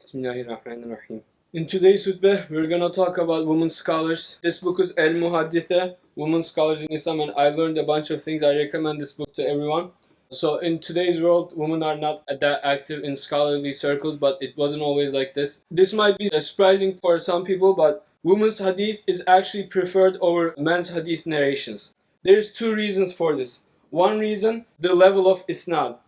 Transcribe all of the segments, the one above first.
Bismillahirrahmanirrahim. In today's khutbah, we're going to talk about women scholars. This book is Al Muhadditha, Women Scholars in Islam, and I learned a bunch of things. I recommend this book to everyone. So in today's world, women are not that active in scholarly circles, but it wasn't always like this. This might be surprising for some people, but women's hadith is actually preferred over men's hadith narrations. There's two reasons for this. One reason, the level of isnad.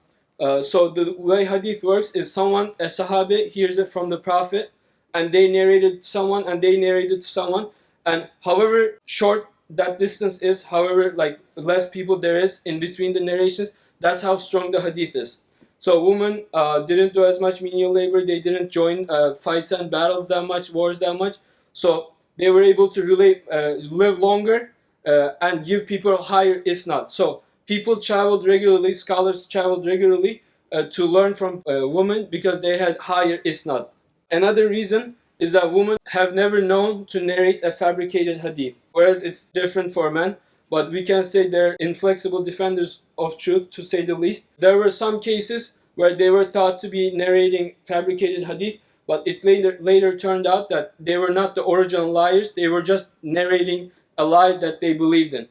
So the way hadith works is a sahabi hears it from the Prophet, and they narrated to someone, and they narrated to someone, and however short that distance is, however less people there is in between the narrations, that's how strong the hadith is. So women didn't do as much menial labor, they didn't join fights and battles that much, wars that much, so they were able to live longer and give people higher isnad. So people traveled regularly, scholars traveled regularly to learn from women because they had higher isnad. Another reason is that women have never known to narrate a fabricated hadith, whereas it's different for men, but we can say they're inflexible defenders of truth, to say the least. There were some cases where they were thought to be narrating fabricated hadith, but it later turned out that they were not the original liars, they were just narrating a lie that they believed in.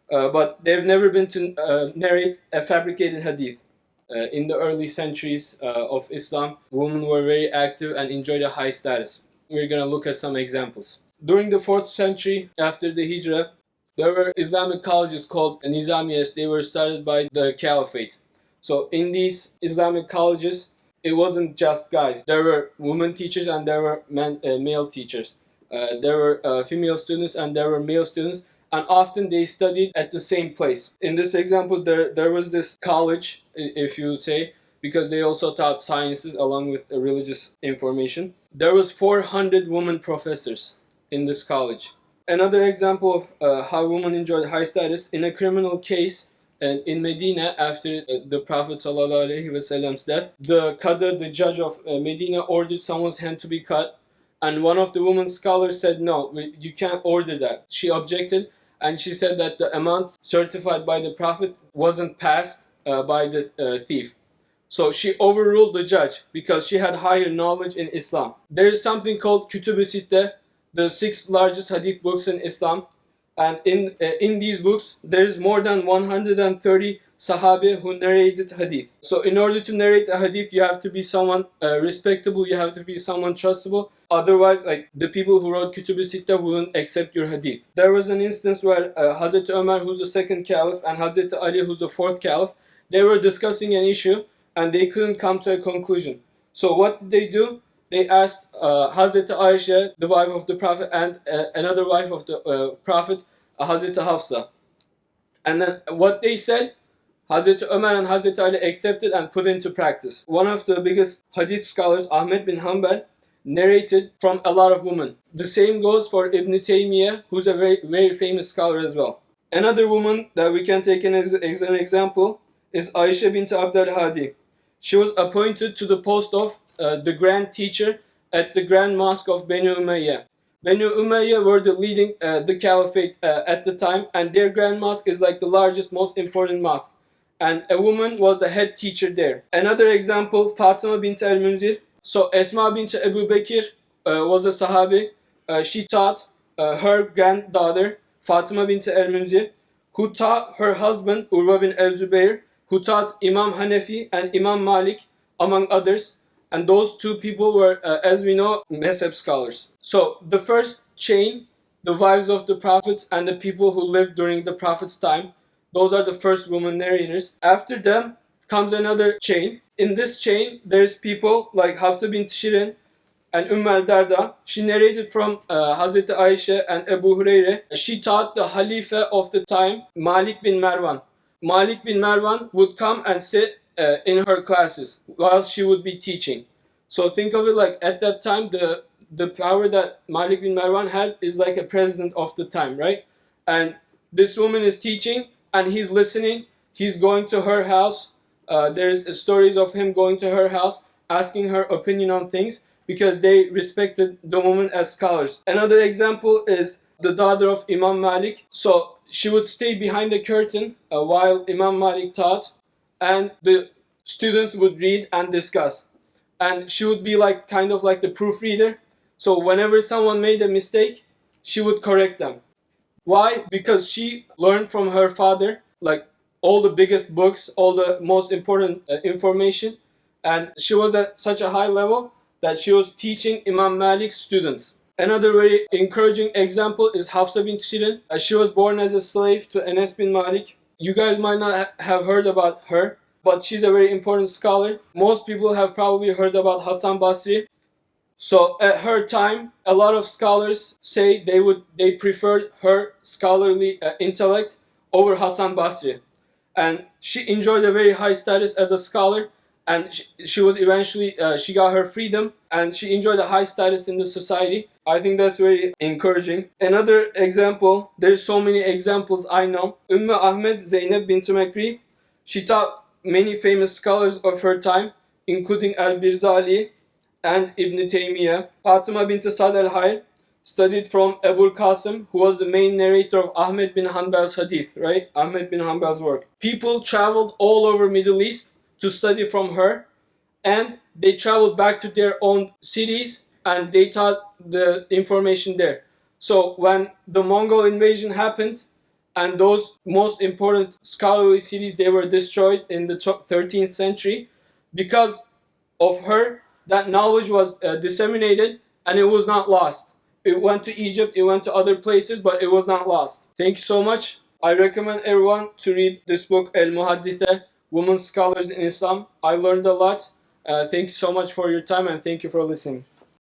But they've never been to narrate a fabricated hadith. In the early centuries of Islam, women were very active and enjoyed a high status. We're going to look at some examples. During the 4th century after the Hijrah, there were Islamic colleges called Nizamiyas. They were started by the Caliphate. So in these Islamic colleges, it wasn't just guys. There were women teachers and there were male teachers. There were female students and there were male students. And often they studied at the same place. In this example, there was this college, if you say, because they also taught sciences along with religious information. There was 400 women professors in this college. Another example of how women enjoyed high status, in a criminal case in Medina after the Prophet ﷺ's death, the Qadr, the judge of Medina, ordered someone's hand to be cut. And one of the women scholars said, no, you can't order that. She objected. And she said that the amount certified by the Prophet wasn't passed by the thief. So she overruled the judge because she had higher knowledge in Islam. There is something called Kutub-i Sitteh, the 6 largest hadith books in Islam. And in these books, there is more than 130 Sahabi who narrated hadith. So in order to narrate a hadith, you have to be someone respectable, you have to be someone trustable. Otherwise, the people who wrote Kutub-i Sitteh wouldn't accept your hadith. There was an instance where Hazrat Umar, who's the 2nd caliph, and Hazrat Ali, who's the 4th caliph, they were discussing an issue and they couldn't come to a conclusion. So what did they do? They asked Hazrat Aisha, the wife of the Prophet, and another wife of the Prophet, Hazrat Hafsa. And then what they said, Hazrat Umar and Hazrat Ali accepted and put into practice. One of the biggest hadith scholars, Ahmed bin Hanbal, narrated from a lot of women. The same goes for Ibn Taymiyyah, who's a very, very famous scholar as well. Another woman that we can take as an example is Aisha bint Abd al-Hadi. She was appointed to the post of the grand teacher at the Grand Mosque of Banu Umayyah. Banu Umayyah were the leading the caliphate at the time, and their Grand Mosque is like the largest, most important mosque. And a woman was the head teacher there. Another example, Fatima bint al-Munzir. So Esma bint Abu Bakr was a Sahabi. She taught her granddaughter, Fatima bint al-Munzir, who taught her husband, Urwa bin al-Zubayr, who taught Imam Hanefi and Imam Malik, among others. And those two people were, as we know, Mezheb scholars. So the first chain, the wives of the prophets and the people who lived during the Prophet's time, those are the first women narrators. After them comes another chain. In this chain, there's people like Hafsa bint Shirin and al-Darda. She narrated from Hazrat Aisha and Abu Hurairah. She taught the Khalifa of the time, Malik bin Marwan. Malik bin Marwan would come and sit in her classes while she would be teaching. So think of it like at that time, the power that Malik bin Marwan had is like a president of the time, right? And this woman is teaching and he's listening. He's going to her house. There's stories of him going to her house, asking her opinion on things because they respected the women as scholars. Another example is the daughter of Imam Malik. So she would stay behind the curtain while Imam Malik taught, and the students would read and discuss. and she would be like kind of like the proofreader. So whenever someone made a mistake, she would correct them. Why? Because she learned from her father, like all the biggest books, all the most important information, and she was at such a high level that she was teaching Imam Malik's students. Another very encouraging example is Hafsa bint Shirin. She was born as a slave to Anas bin Malik. You guys might not have heard about her, but she's a very important scholar. Most people have probably heard about Hassan Basri. So at her time, a lot of scholars say they preferred her scholarly intellect over Hassan Basri, and she enjoyed a very high status as a scholar. And she was eventually she got her freedom, and she enjoyed a high status in the society. I think that's very encouraging. Another example, there's so many examples I know. Ahmed Zeynep bint Mekri, she taught many famous scholars of her time, including Al-Birzali and Ibn Taymiyyah. Fatima bint Sad al-Hayr studied from Abul Qasim, who was the main narrator of Ahmed bin Hanbal's hadith, right? Ahmed bin Hanbal's work. People traveled all over Middle East to study from her, and they traveled back to their own cities and they taught the information there. So when the Mongol invasion happened and those most important scholarly cities, they were destroyed in the 13th century, because of her, that knowledge was disseminated and it was not lost. It went to Egypt, it went to other places, but it was not lost. Thank you so much. I recommend everyone to read this book, El Muhadditha, Women Scholars in Islam. I learned a lot. Thank you so much for your time, and thank you for listening.